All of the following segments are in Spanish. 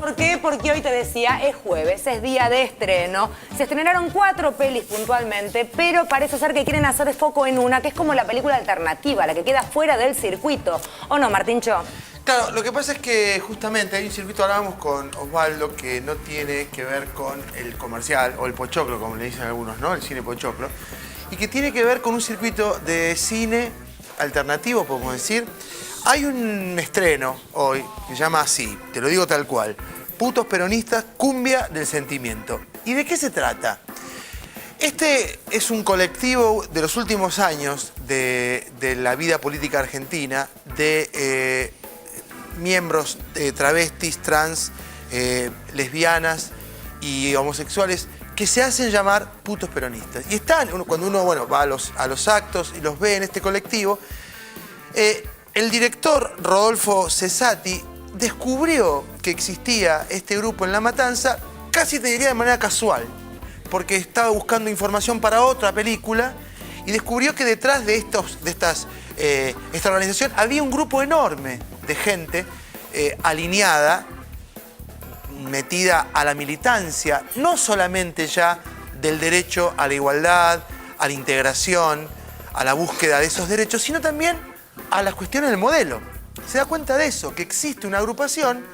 ¿Por qué? Porque hoy te decía, es jueves, es día de estreno. Se estrenaron 4 pelis puntualmente, pero parece ser que quieren hacer foco en una que es como la película alternativa, la que queda fuera del circuito. ¿O no, Martíncho? Claro, lo que pasa es que justamente hay un circuito, hablábamos con Osvaldo, que no tiene que ver con el comercial o el pochoclo, como le dicen algunos, ¿no? El cine pochoclo. Y que tiene que ver con un circuito de cine alternativo, podemos decir. Hay un estreno hoy que se llama así, te lo digo tal cual: Putos Peronistas, Cumbia del Sentimiento. ¿Y de qué se trata? Este es un colectivo de los últimos años de la vida política argentina, de miembros travestis, trans, lesbianas y homosexuales que se hacen llamar putos peronistas. Y están, cuando uno va a los actos y los ve en este colectivo, el director Rodolfo Cesati descubrió que existía este grupo en La Matanza, casi te diría de manera casual, porque estaba buscando información para otra película y descubrió que detrás de esta organización había un grupo enorme de gente alineada, metida a la militancia, no solamente ya del derecho a la igualdad, a la integración, a la búsqueda de esos derechos, sino también a las cuestiones del modelo. Se da cuenta de eso, que existe una agrupación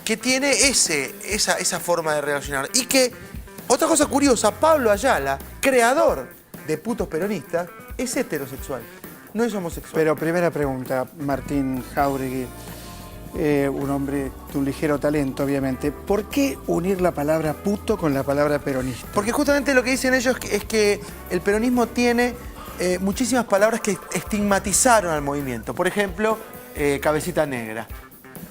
que tiene esa forma de relacionar. Y que, otra cosa curiosa, Pablo Ayala, creador de Putos Peronistas, es heterosexual, no es homosexual. Pero primera pregunta, Martín Jáuregui, un hombre de un ligero talento, obviamente. ¿Por qué unir la palabra puto con la palabra peronista? Porque justamente lo que dicen ellos es que el peronismo tiene muchísimas palabras que estigmatizaron al movimiento. Por ejemplo, cabecita negra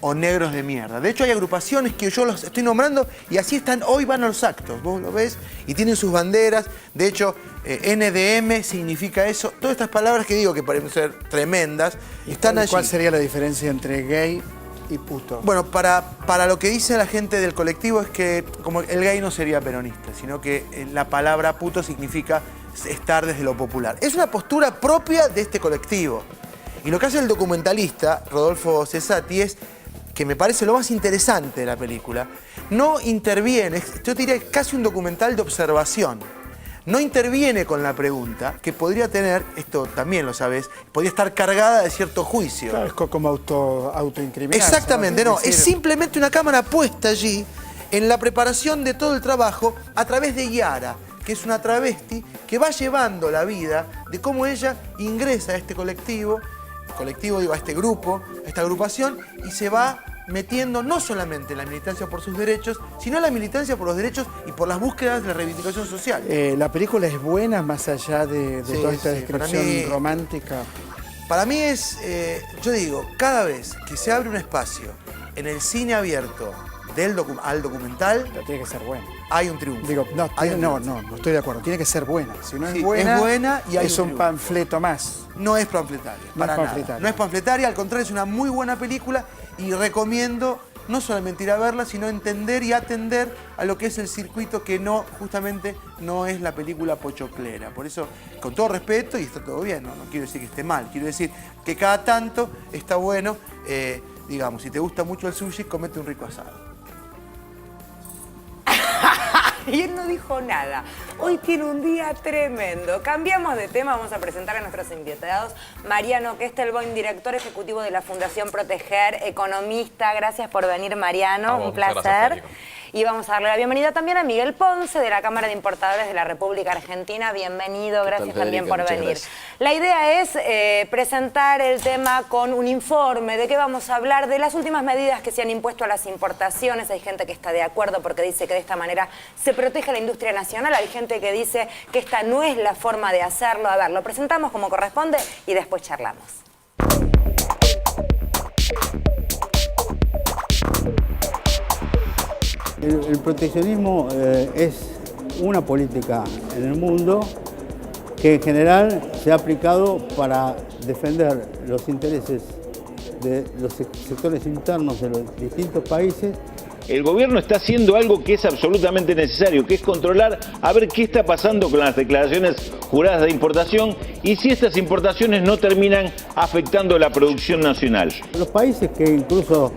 o negros de mierda. De hecho, hay agrupaciones que yo los estoy nombrando y así están, hoy van a los actos, vos lo ves, y tienen sus banderas. De hecho, NDM significa eso. Todas estas palabras que digo que parecen ser tremendas, están allí. ¿Cuál sería la diferencia entre gay y puto? Bueno, para lo que dice la gente del colectivo es que como el gay no sería peronista, sino que la palabra puto significa estar desde lo popular. Es una postura propia de este colectivo. Y lo que hace el documentalista, Rodolfo Cesati, es, que me parece lo más interesante de la película, no interviene, yo diría casi un documental de observación. No interviene con la pregunta, que podría tener, esto también lo sabes, podría estar cargada de cierto juicio. Claro, es como autoincriminarse. Exactamente, no. Es simplemente una cámara puesta allí en la preparación de todo el trabajo a través de Yara, que es una travesti que va llevando la vida de cómo ella ingresa a este colectivo, digo, a este grupo, a esta agrupación, y se va metiendo no solamente en la militancia por sus derechos, sino en la militancia por los derechos y por las búsquedas de la reivindicación social. ¿La película es buena más allá de toda esta descripción romántica? Para mí es, yo digo, cada vez que se abre un espacio en el cine abierto al documental, pero tiene que ser buena. Hay un triunfo. Digo, no estoy de acuerdo. Tiene que ser buena. Si no es buena y hay es un panfleto más. No es panfletaria, para nada. No es panfletaria, al contrario, es una muy buena película y recomiendo no solamente ir a verla, sino entender y atender a lo que es el circuito que justamente no es la película pochoclera. Por eso, con todo respeto, y está todo bien, no quiero decir que esté mal, quiero decir que cada tanto está bueno, digamos, si te gusta mucho el sushi, comete un rico asado. Y él no dijo nada. Hoy tiene un día tremendo. Cambiamos de tema, vamos a presentar a nuestros invitados. Mariano Kestelboim, director ejecutivo de la Fundación Proteger, economista. Gracias por venir, Mariano. Un placer. Y vamos a darle la bienvenida también a Miguel Ponce, de la Cámara de Importadores de la República Argentina. Bienvenido, gracias también por venir. Gracias. La idea es presentar el tema con un informe de qué vamos a hablar, de las últimas medidas que se han impuesto a las importaciones. Hay gente que está de acuerdo porque dice que de esta manera se protege la industria nacional. Hay gente que dice que esta no es la forma de hacerlo. A ver, lo presentamos como corresponde y después charlamos. El proteccionismo es una política en el mundo que en general se ha aplicado para defender los intereses de los sectores internos de los distintos países. El gobierno está haciendo algo que es absolutamente necesario, que es controlar a ver qué está pasando con las declaraciones juradas de importación y si estas importaciones no terminan afectando la producción nacional. Los países que incluso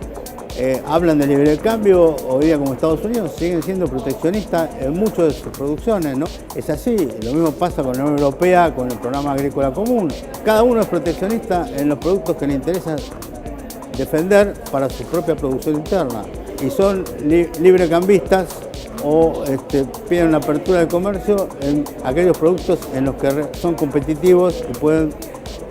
hablan de libre cambio, hoy día como Estados Unidos, siguen siendo proteccionistas en muchas de sus producciones, ¿no? Es así, lo mismo pasa con la Unión Europea, con el programa agrícola común. Cada uno es proteccionista en los productos que le interesa defender para su propia producción interna. Y son librecambistas o piden una apertura de comercio en aquellos productos en los que son competitivos y pueden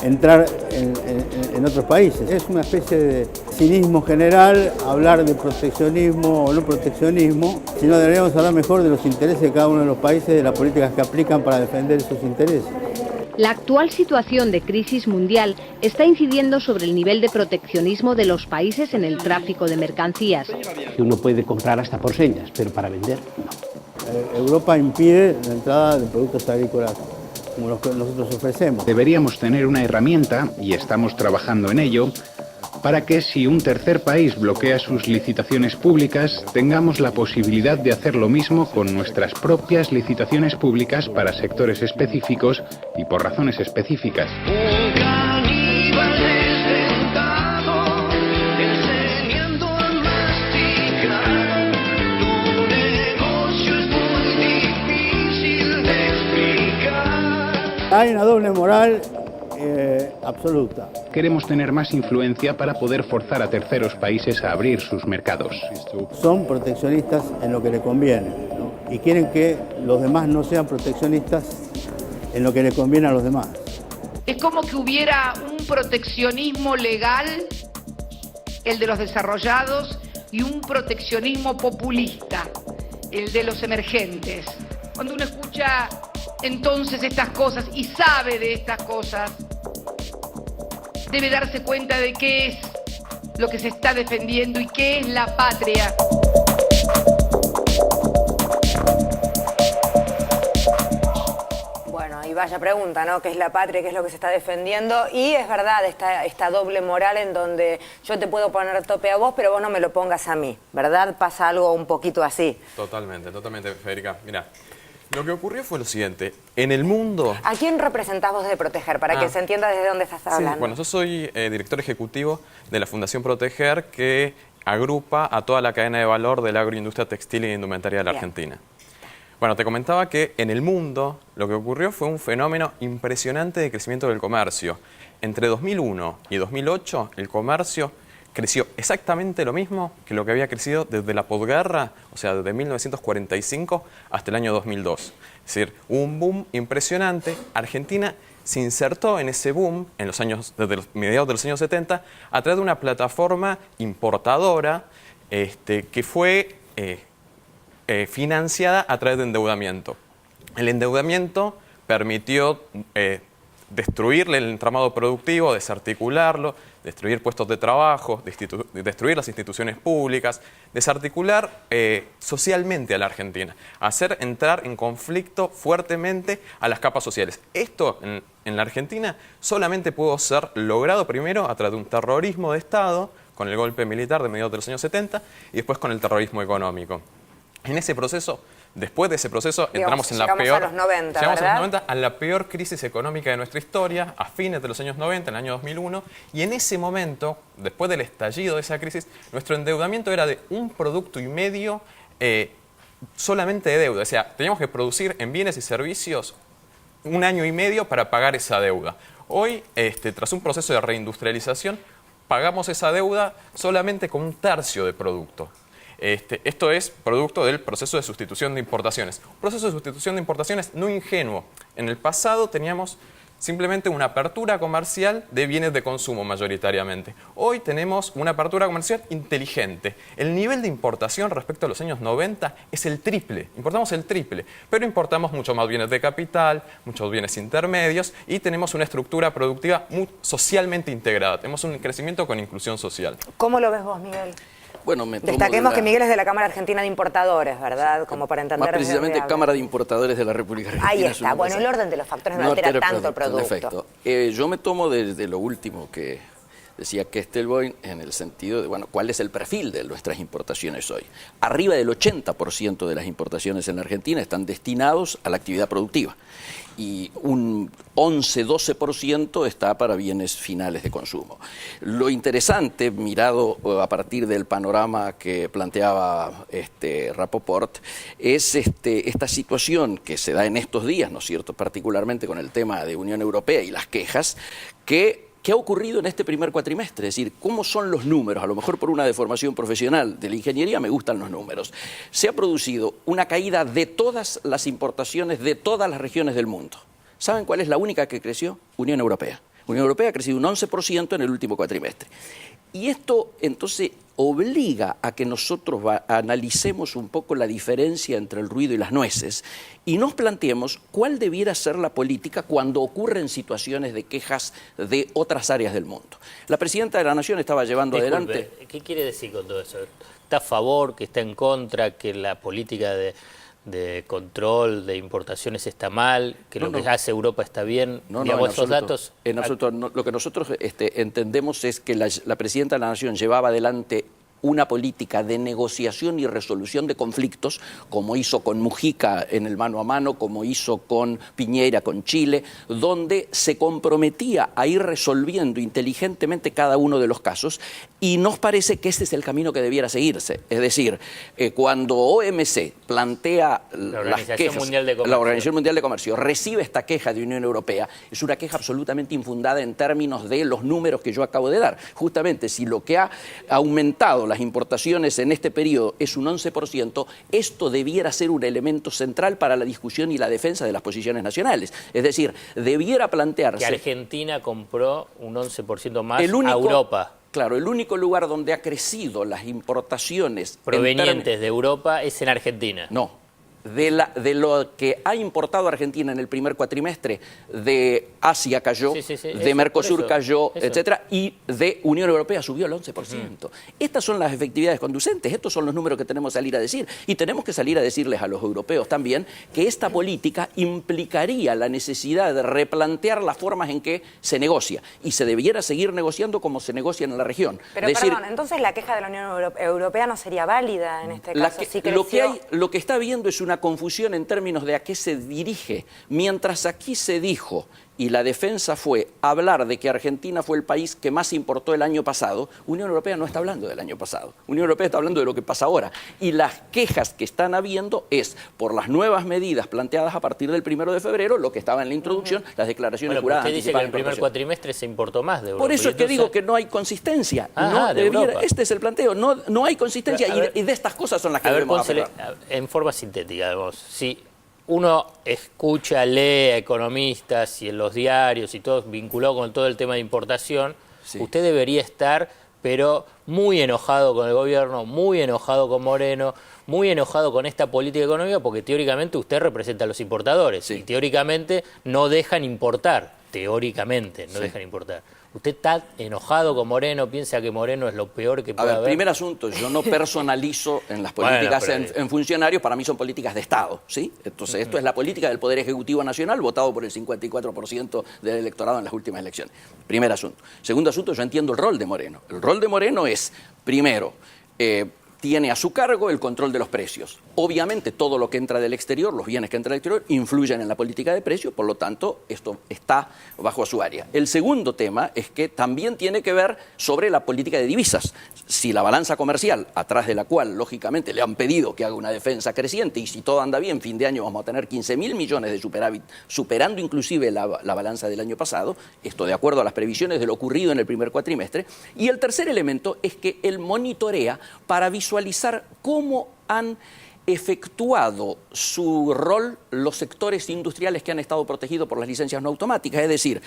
entrar en otros países. Es una especie de cinismo general hablar de proteccionismo o no proteccionismo, sino deberíamos hablar mejor de los intereses de cada uno de los países, de las políticas que aplican para defender esos intereses. La actual situación de crisis mundial está incidiendo sobre el nivel de proteccionismo de los países en el tráfico de mercancías. Uno puede comprar hasta por señas, pero para vender no. Europa impide la entrada de productos agrícolas como los que nosotros ofrecemos. Deberíamos tener una herramienta, y estamos trabajando en ello, para que si un tercer país bloquea sus licitaciones públicas, tengamos la posibilidad de hacer lo mismo con nuestras propias licitaciones públicas para sectores específicos y por razones específicas. Hay una doble moral absoluta. Queremos tener más influencia para poder forzar a terceros países a abrir sus mercados. Son proteccionistas en lo que le conviene, ¿no? Y quieren que los demás no sean proteccionistas en lo que le conviene a los demás. Es como que hubiera un proteccionismo legal, el de los desarrollados, y un proteccionismo populista, el de los emergentes. Cuando uno escucha entonces estas cosas y sabe de estas cosas, debe darse cuenta de qué es lo que se está defendiendo y qué es la patria. Bueno, y vaya pregunta, ¿no? ¿Qué es la patria? ¿Qué es lo que se está defendiendo? Y es verdad, esta doble moral en donde yo te puedo poner tope a vos, pero vos no me lo pongas a mí, ¿verdad? Pasa algo un poquito así. Totalmente, Federica. Mira, lo que ocurrió fue lo siguiente. En el mundo... ¿A quién representás vos de Proteger? Para que se entienda desde dónde estás hablando. Sí, bueno, yo soy director ejecutivo de la Fundación Proteger, que agrupa a toda la cadena de valor de la agroindustria textil y indumentaria de la Argentina. Bueno, te comentaba que en el mundo lo que ocurrió fue un fenómeno impresionante de crecimiento del comercio. Entre 2001 y 2008, el comercio creció exactamente lo mismo que lo que había crecido desde la posguerra, o sea, desde 1945 hasta el año 2002. Es decir, un boom impresionante. Argentina se insertó en ese boom desde los mediados de los años 70 a través de una plataforma importadora que fue financiada a través de endeudamiento. El endeudamiento permitió destruirle el entramado productivo, desarticularlo, destruir puestos de trabajo, destruir las instituciones públicas, desarticular socialmente a la Argentina, hacer entrar en conflicto fuertemente a las capas sociales. Esto en la Argentina solamente pudo ser logrado primero a través de un terrorismo de Estado, con el golpe militar de mediados de los años 70, y después con el terrorismo económico. En ese proceso, después de ese proceso, entramos en la peor... Llegamos a los 90, llegamos ¿verdad? a los 90, a la peor crisis económica de nuestra historia, a fines de los años 90, en el año 2001, y en ese momento, después del estallido de esa crisis, nuestro endeudamiento era de 1,5 productos solamente de deuda. O sea, teníamos que producir en bienes y servicios 1,5 años para pagar esa deuda. Hoy, tras un proceso de reindustrialización, pagamos esa deuda solamente con 1/3 de producto. Esto es producto del proceso de sustitución de importaciones. Un proceso de sustitución de importaciones no ingenuo. En el pasado teníamos simplemente una apertura comercial de bienes de consumo mayoritariamente. Hoy tenemos una apertura comercial inteligente. El nivel de importación respecto a los años 90 es el triple. Importamos el triple, pero importamos mucho más bienes de capital, muchos bienes intermedios y tenemos una estructura productiva muy socialmente integrada. Tenemos un crecimiento con inclusión social. ¿Cómo lo ves vos, Miguel? Bueno, destaquemos que Miguel es de la Cámara Argentina de Importadores, ¿verdad? Como para entender. Más precisamente Cámara de Importadores de la República Argentina. Ahí está. Bueno, el orden de los factores no altera tanto el producto. En efecto. Yo me tomo de lo último de decía Kestelboim, en el sentido de, bueno, ¿cuál es el perfil de nuestras importaciones hoy? Arriba del 80% de las importaciones en la Argentina están destinados a la actividad productiva y un 11-12% está para bienes finales de consumo. Lo interesante, mirado a partir del panorama que planteaba Rapoport, es esta situación que se da en estos días, ¿no es cierto?, particularmente con el tema de Unión Europea y las quejas, ¿qué ha ocurrido en este primer cuatrimestre? Es decir, ¿cómo son los números? A lo mejor por una deformación profesional de la ingeniería me gustan los números. Se ha producido una caída de todas las importaciones de todas las regiones del mundo. ¿Saben cuál es la única que creció? Unión Europea. Unión Europea ha crecido un 11% en el último cuatrimestre. Y esto entonces obliga a que nosotros analicemos un poco la diferencia entre el ruido y las nueces y nos planteemos cuál debiera ser la política cuando ocurren situaciones de quejas de otras áreas del mundo. La presidenta de la Nación estaba llevando adelante... ¿Qué quiere decir con todo eso? ¿Está a favor, que está en contra, que la política de control de importaciones está mal, que lo que hace Europa está bien? No, digamos, esos datos... En absoluto. No, lo que nosotros entendemos es que la presidenta de la Nación llevaba adelante una política de negociación y resolución de conflictos, como hizo con Mujica en el mano a mano, como hizo con Piñera con Chile, donde se comprometía a ir resolviendo inteligentemente cada uno de los casos, y nos parece que ese es el camino que debiera seguirse. Es decir, cuando OMC plantea las quejas, la Organización Mundial de Comercio recibe esta queja de Unión Europea, es una queja absolutamente infundada en términos de los números que yo acabo de dar. Justamente, si lo que ha aumentado las importaciones en este periodo es un 11%, esto debiera ser un elemento central para la discusión y la defensa de las posiciones nacionales. Es decir, debiera plantearse... Que Argentina compró un 11% más a Europa. Claro, el único lugar donde ha crecido las importaciones... provenientes de Europa es en Argentina. No. De lo que ha importado Argentina en el primer cuatrimestre, de Asia cayó, de Mercosur cayó, etcétera, y de Unión Europea subió el 11%. Estas son las efectividades conducentes, estos son los números que tenemos que salir a decir, y tenemos que salir a decirles a los europeos también que esta política implicaría la necesidad de replantear las formas en que se negocia, y se debiera seguir negociando como se negocia en la región. Pero perdón, entonces la queja de la Unión Europea no sería válida en este caso. Lo que está viendo es una confusión en términos de a qué se dirige. Mientras aquí se dijo, y la defensa fue hablar de que Argentina fue el país que más importó el año pasado, Unión Europea no está hablando del año pasado. Unión Europea está hablando de lo que pasa ahora. Y las quejas que están habiendo es por las nuevas medidas planteadas a partir del 1 de febrero, lo que estaba en la introducción, las declaraciones juradas. Usted dice que en el primer cuatrimestre se importó más de Europa. Por eso es que digo que no hay consistencia. Este es el planteo. No hay consistencia y de estas cosas son las que debemos hablar. En forma sintética, digamos, si uno escucha, lee a economistas y en los diarios y todo vinculado con todo el tema de importación, usted debería estar, pero muy enojado con el gobierno, muy enojado con Moreno, muy enojado con esta política económica, porque teóricamente usted representa a los importadores y teóricamente no dejan importar, dejan importar. ¿Usted está enojado con Moreno? ¿Piensa que Moreno es lo peor que puede haber? Primer asunto, yo no personalizo en las políticas en funcionarios, para mí son políticas de Estado, ¿sí? Entonces, esto es la política del Poder Ejecutivo Nacional, votado por el 54% del electorado en las últimas elecciones. Primer asunto. Segundo asunto, yo entiendo el rol de Moreno. El rol de Moreno es, primero, tiene a su cargo el control de los precios. Obviamente todo lo que entra del exterior, los bienes que entran del exterior, influyen en la política de precios, por lo tanto esto está bajo su área. El segundo tema es que también tiene que ver sobre la política de divisas. Si la balanza comercial, atrás de la cual lógicamente le han pedido que haga una defensa creciente, y si todo anda bien, fin de año vamos a tener 15.000 millones de superávit, superando inclusive la balanza del año pasado, esto de acuerdo a las previsiones de lo ocurrido en el primer cuatrimestre. Y el tercer elemento es que él monitorea para visualizar cómo han efectuado su rol los sectores industriales que han estado protegidos por las licencias no automáticas. Es decir,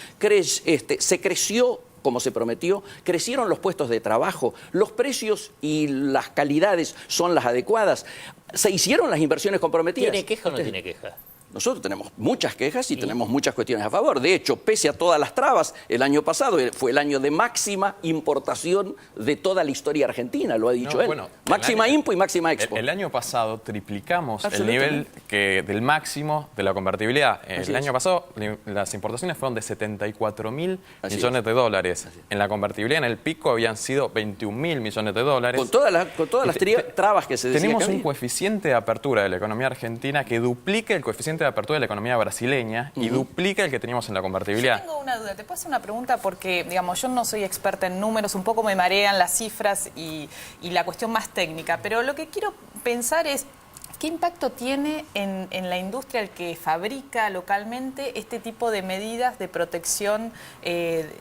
se creció como se prometió, crecieron los puestos de trabajo, los precios y las calidades son las adecuadas, se hicieron las inversiones comprometidas. ¿Tiene queja o no tiene queja? Nosotros tenemos muchas quejas y tenemos muchas cuestiones a favor. De hecho, pese a todas las trabas, el año pasado fue el año de máxima importación de toda la historia argentina, lo ha dicho él. Bueno, máxima impo y máxima expo. El año pasado triplicamos el nivel del máximo de la convertibilidad. El año pasado las importaciones fueron de 74.000 millones de dólares. En la convertibilidad, en el pico, habían sido 21.000 millones de dólares. Con todas las trabas que se decía tenemos que un había. Coeficiente de apertura de la economía argentina que duplica el coeficiente de apertura de la economía brasileña y duplica el que teníamos en la convertibilidad. Yo tengo una duda, te puedo hacer una pregunta porque, digamos, yo no soy experta en números, un poco me marean las cifras y la cuestión más técnica, pero lo que quiero pensar es ¿qué impacto tiene en la industria el que fabrica localmente este tipo de medidas de protección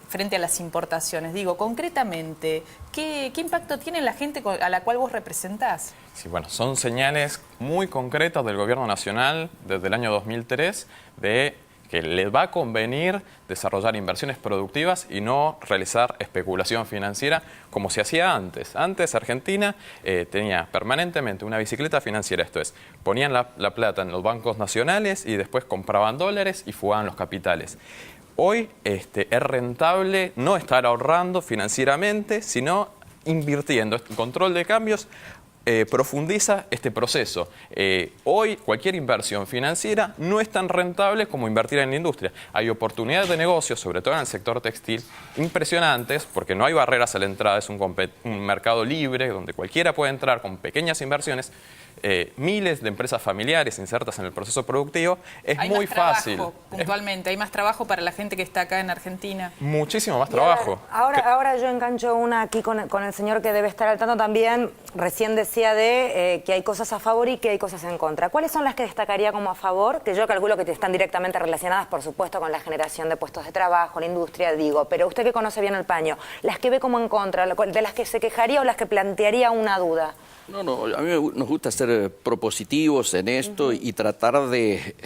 frente a las importaciones? Digo, concretamente, ¿qué impacto tiene en la gente a la cual vos representás? Sí, bueno, son señales muy concretas del gobierno nacional desde el año 2003 de que les va a convenir desarrollar inversiones productivas y no realizar especulación financiera como se hacía antes. Antes Argentina tenía permanentemente una bicicleta financiera, esto es, ponían la plata en los bancos nacionales y después compraban dólares y fugaban los capitales. Hoy es rentable no estar ahorrando financieramente, sino invirtiendo. El control de cambios profundiza este proceso. Hoy cualquier inversión financiera no es tan rentable como invertir en la industria. Hay oportunidades de negocio, sobre todo en el sector textil, impresionantes porque no hay barreras a la entrada, es un mercado libre donde cualquiera puede entrar con pequeñas inversiones. Miles de empresas familiares insertas en el proceso productivo, es muy fácil. Puntualmente, hay más trabajo para la gente que está acá en Argentina. Muchísimo más trabajo. Ahora yo engancho una aquí con el señor que debe estar al tanto también. Recién decía que hay cosas a favor y que hay cosas en contra. ¿Cuáles son las que destacaría como a favor? Que yo calculo que están directamente relacionadas, por supuesto, con la generación de puestos de trabajo, la industria, digo. Pero usted que conoce bien el paño, las que ve como en contra, de las que se quejaría o las que plantearía una duda. No, a mí nos gusta ser propositivos en esto y tratar de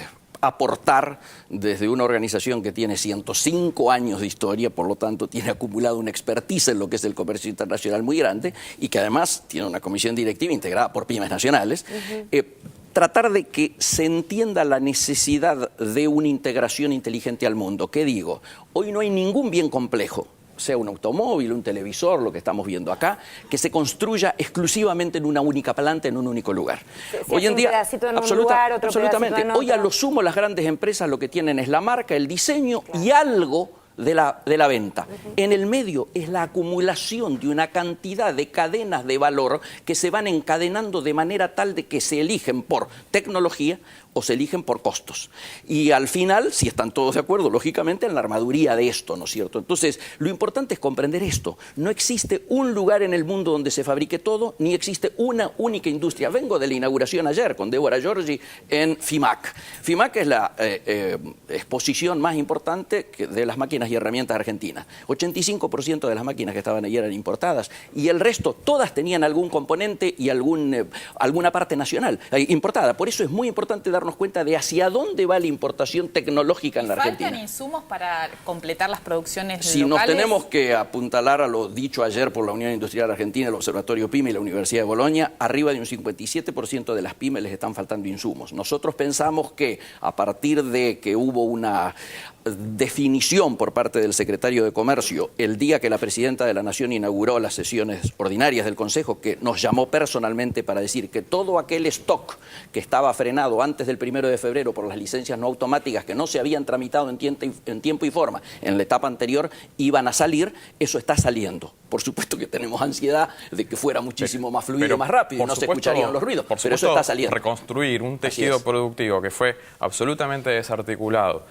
aportar desde una organización que tiene 105 años de historia, por lo tanto tiene acumulado una expertise en lo que es el comercio internacional muy grande y que además tiene una comisión directiva integrada por pymes nacionales. Tratar de que se entienda la necesidad de una integración inteligente al mundo. ¿Qué digo? Hoy no hay ningún bien complejo, sea un automóvil, un televisor, lo que estamos viendo acá, que se construya exclusivamente en una única planta, en un único lugar. Hoy en día, absolutamente. Hoy a lo sumo las grandes empresas lo que tienen es la marca, el diseño y algo de la venta. En el medio es la acumulación de una cantidad de cadenas de valor que se van encadenando de manera tal de que se eligen por tecnología o se eligen por costos. Y al final, si están todos de acuerdo, lógicamente, en la armaduría de esto, ¿no es cierto? Entonces, lo importante es comprender esto. No existe un lugar en el mundo donde se fabrique todo, ni existe una única industria. Vengo de la inauguración ayer con Débora Giorgi en FIMAC. FIMAC es la exposición más importante de las máquinas y herramientas argentinas. 85% de las máquinas que estaban allí eran importadas y el resto, todas tenían algún componente y alguna parte nacional importada. Por eso es muy importante darnos cuenta de hacia dónde va la importación tecnológica en la Argentina. ¿Faltan insumos para completar las producciones locales? Si nos tenemos que apuntalar a lo dicho ayer por la Unión Industrial Argentina, el Observatorio PYME y la Universidad de Bolonia, arriba de un 57% de las pymes les están faltando insumos. Nosotros pensamos que a partir de que hubo una definición por parte del secretario de Comercio el día que la presidenta de la Nación inauguró las sesiones ordinarias del Consejo, que nos llamó personalmente para decir que todo aquel stock que estaba frenado antes del 1 de febrero por las licencias no automáticas que no se habían tramitado en tiempo y forma en la etapa anterior iban a salir, eso está saliendo. Por supuesto que tenemos ansiedad de que fuera muchísimo más fluido, más rápido, y no se escucharían los ruidos, pero eso está saliendo. Reconstruir un tejido productivo que fue absolutamente desarticulado,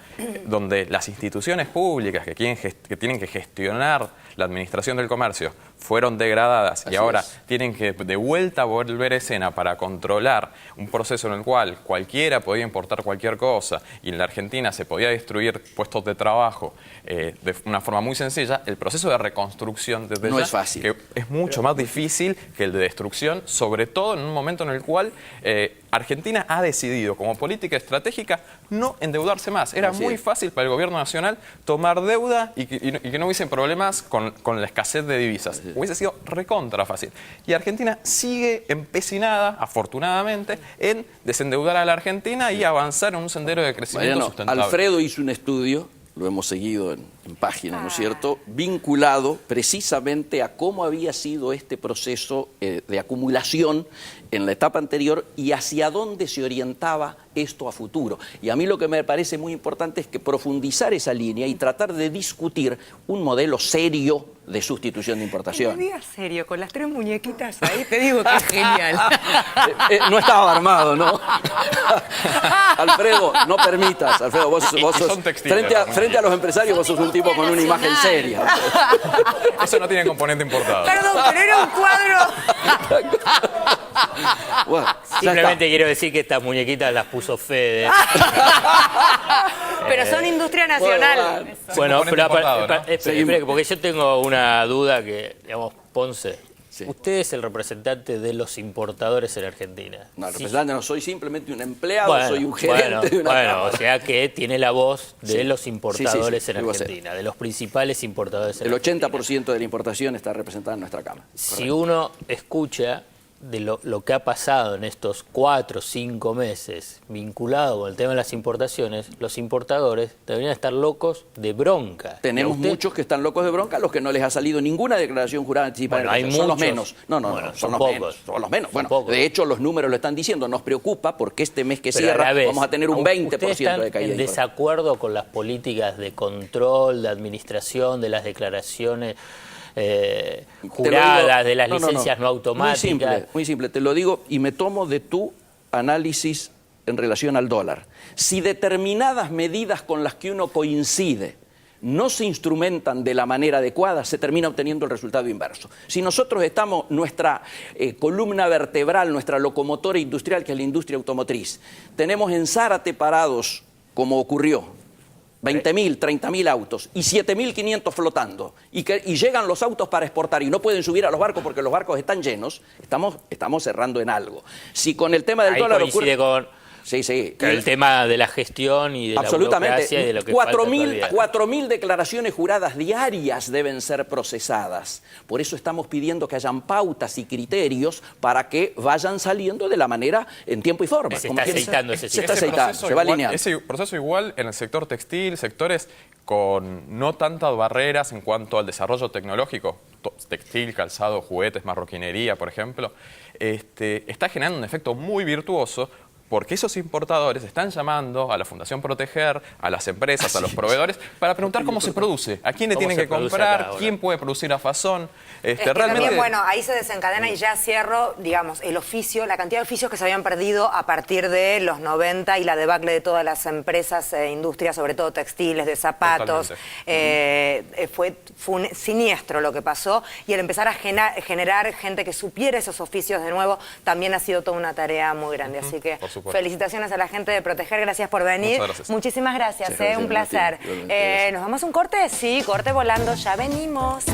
donde las instituciones públicas que tienen que gestionar la administración del comercio fueron degradadas y ahora tienen que de vuelta volver a escena para controlar un proceso en el cual cualquiera podía importar cualquier cosa y en la Argentina se podía destruir puestos de trabajo de una forma muy sencilla. El proceso de reconstrucción desde no es fácil, que es mucho más difícil que el de destrucción, sobre todo en un momento en el cual Argentina ha decidido como política estratégica no endeudarse más. Era muy fácil para el gobierno nacional tomar deuda y que no hubiesen problemas con la escasez de divisas. Hubiese sido recontra fácil. Y Argentina sigue empecinada, afortunadamente, en desendeudar a la Argentina y avanzar en un sendero de crecimiento sustentable. Alfredo hizo un estudio, lo hemos seguido en página, ¿no es cierto?, vinculado precisamente a cómo había sido este proceso de acumulación en la etapa anterior y hacia dónde se orientaba esto a futuro. Y a mí lo que me parece muy importante es que profundizar esa línea y tratar de discutir un modelo serio de sustitución de importación. No digas serio, con las 3 muñequitas ahí te digo que es genial. No estaba armado, ¿no? Alfredo, no permitas. Alfredo, vos sos, frente a los empresarios, vos sos un tipo con una imagen seria. Eso no tiene componente importado. Perdón, pero era un cuadro. Bueno, simplemente quiero decir que estas muñequitas las puso Fede. Pero son industria nacional. Bueno, pero espere, porque yo tengo una duda que, digamos, Ponce, usted es el representante de los importadores en Argentina. No, el representante no, soy simplemente un empleado, soy un gerente de una cámara. O sea que tiene la voz de los importadores en Argentina, de los principales importadores en Argentina. El 80% de la importación está representada en nuestra cámara. Si uno escucha de lo que ha pasado en estos 4 o 5 meses vinculado con el tema de las importaciones, los importadores deberían estar locos de bronca. Tenemos muchos que están locos de bronca, los que no les ha salido ninguna declaración jurada anticipada. Bueno, hay muchos. Son los menos. No, son los pocos. Son los menos. Bueno, de hecho los números lo están diciendo. Nos preocupa porque este mes que cierra vamos a tener un 20% de caída. ¿En desacuerdo con las políticas de control, de administración, de las declaraciones juradas, de las licencias no automáticas? Muy simple, te lo digo y me tomo de tu análisis en relación al dólar. Si determinadas medidas con las que uno coincide no se instrumentan de la manera adecuada, se termina obteniendo el resultado inverso. Si nosotros estamos, nuestra columna vertebral, nuestra locomotora industrial, que es la industria automotriz, tenemos en Zárate parados, como ocurrió, 20.000, 30.000 autos y 7.500 flotando y llegan los autos para exportar y no pueden subir a los barcos porque los barcos están llenos, estamos cerrando en algo. Si con el tema del dólar ocurre... con el tema de la gestión y de la burocracia y de lo que 4.000 declaraciones juradas diarias deben ser procesadas. Por eso estamos pidiendo que hayan pautas y criterios para que vayan saliendo de la manera en tiempo y forma. Se está aceitando ese aceitando, se va alineando. Ese proceso igual en el sector textil, sectores con no tantas barreras en cuanto al desarrollo tecnológico, textil, calzado, juguetes, marroquinería, por ejemplo, está generando un efecto muy virtuoso, porque esos importadores están llamando a la Fundación Proteger, a las empresas, a los proveedores, para preguntar cómo se produce, a quién le tienen que comprar, quién puede producir a Fazón. Realmente... También, bueno, ahí se desencadena y ya cierro, digamos, el oficio, la cantidad de oficios que se habían perdido a partir de los 90 y la debacle de todas las empresas e industrias, sobre todo textiles, de zapatos. Fue siniestro lo que pasó y el empezar a generar gente que supiera esos oficios de nuevo también ha sido toda una tarea muy grande. Así que felicitaciones a la gente de Proteger, gracias por venir. Gracias. Muchísimas gracias, un placer. ¿Nos vamos a un corte? Sí, corte volando, ya venimos.